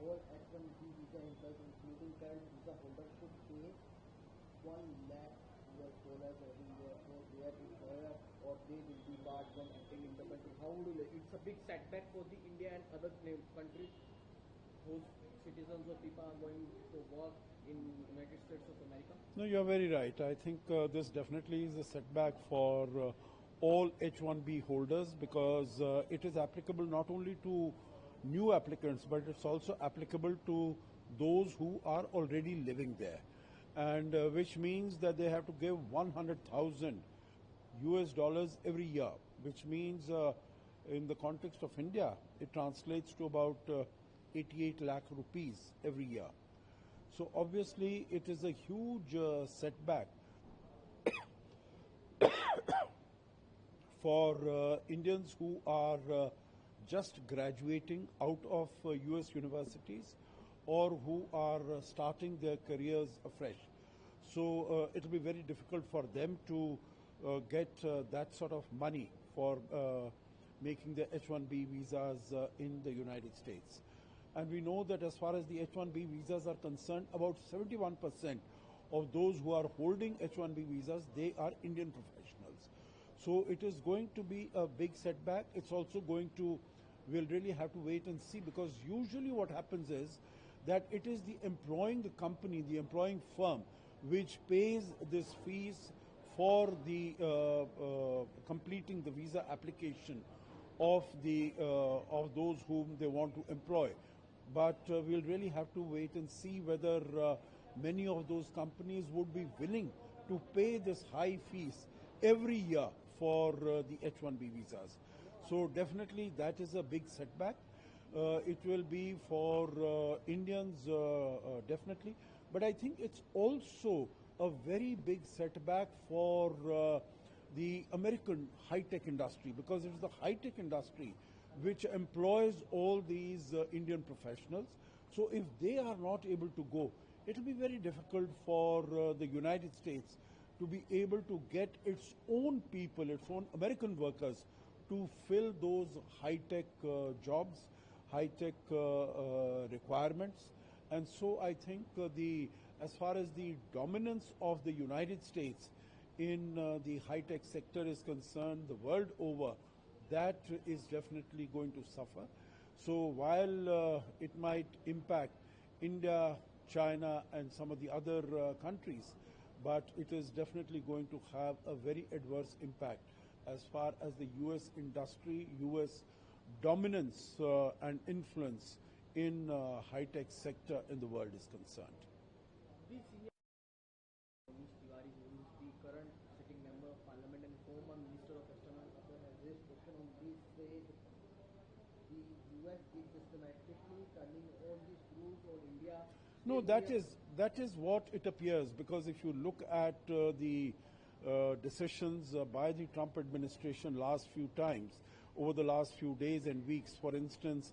all H-1B visa holders, including current visa holders, should pay 1 lakh US dollars every year for their employer, or they will be barred from entering in the country. How would you? It's a big setback for the India and other countries whose citizens or people are going to work in United States of America. No, you're very right. I think this definitely is a setback for all H-1B holders, because it is applicable not only to new applicants, but it's also applicable to those who are already living there, and which means that they have to give 100,000 US dollars every year, which means in the context of India, it translates to about 88 lakh rupees every year. So obviously it is a huge setback for Indians who are just graduating out of US universities, or who are starting their careers afresh. So it will be very difficult for them to get that sort of money for making the H-1B visas in the United States. And we know that as far as the H-1B visas are concerned, about 71% of those who are holding H-1B visas, they are Indian professionals. So it is going to be a big setback. It's also going to, we'll really have to wait and see, because usually what happens is that it is the employing company, the employing firm, which pays this fees for the completing the visa application of those whom they want to employ. But we'll really have to wait and see whether many of those companies would be willing to pay this high fees every year for the H-1B visas. So definitely that is a big setback. It will be for Indians definitely, but I think it's also a very big setback for the American high-tech industry, because it is the high-tech industry which employs all these Indian professionals. So if they are not able to go, it will be very difficult for the United States to be able to get its own people, its own American workers, to fill those high-tech jobs, high-tech requirements. And so I think as far as the dominance of the United States in the high-tech sector is concerned, the world over, that is definitely going to suffer. So while it might impact India, China, and some of the other countries, but it is definitely going to have a very adverse impact as far as the US industry, US dominance and influence in high-tech sector in the world is concerned. The current sitting member of parliament and former minister of external affairs, has raised question on this, said the US is systematically turning on the screws on India. No, that is what it appears, because if you look at the decisions by the Trump administration last few times, over the last few days and weeks, for instance,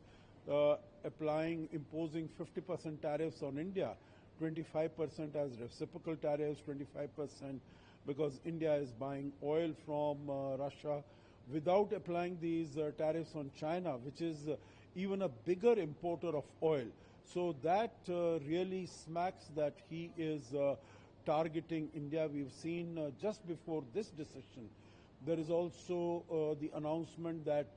imposing 50% tariffs on India, 25% as reciprocal tariffs, 25% because India is buying oil from Russia, without applying these tariffs on China, which is even a bigger importer of oil. So that really smacks that he is targeting India. We've seen just before this decision, there is also the announcement that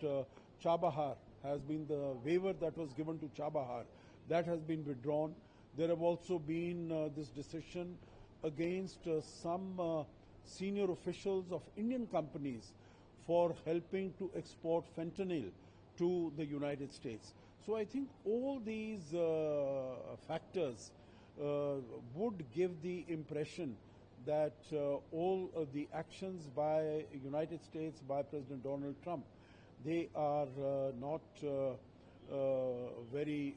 Chabahar has been, the waiver that was given to Chabahar, that has been withdrawn. There have also been this decision against some senior officials of Indian companies for helping to export fentanyl to the United States. So I think all these factors would give the impression that all of the actions by United States, by President Donald Trump, they are not very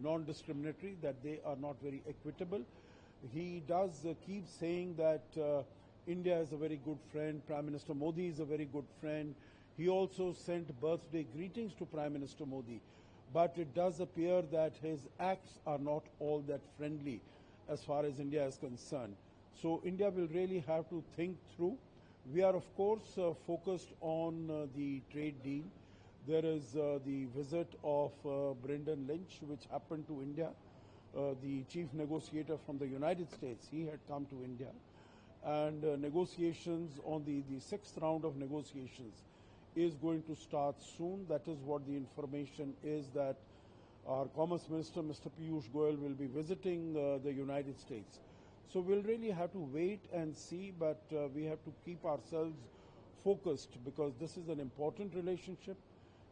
non-discriminatory, that they are not very equitable. He does keep saying that India is a very good friend, Prime Minister Modi is a very good friend. He also sent birthday greetings to Prime Minister Modi. But it does appear that his acts are not all that friendly as far as India is concerned. So India will really have to think through. We are, of course, focused on the trade deal. There is the visit of Brendan Lynch, which happened to India. The chief negotiator from the United States, he had come to India. And negotiations on the sixth round of negotiations is going to start soon. That is what the information is, that our Commerce Minister, Mr. Piyush Goyal, will be visiting the United States. So we'll really have to wait and see, but we have to keep ourselves focused because this is an important relationship.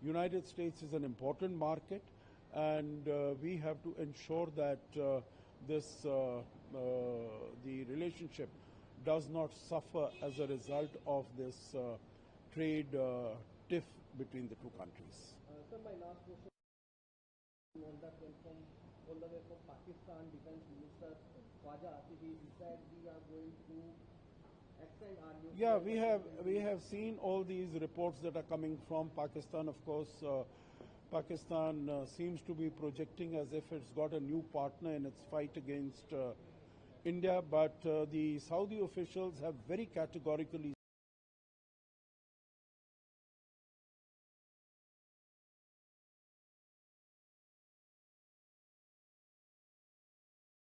United States is an important market, and we have to ensure that the relationship does not suffer as a result of this trade tiff between the two countries. Sir, my last question on the way from Pakistan Defense Minister Khwaja Asif, he said we are going to extend our nuclear. Yeah, we have seen all these reports that are coming from Pakistan. Of course, Pakistan seems to be projecting as if it's got a new partner in its fight against India, but the Saudi officials have very categorically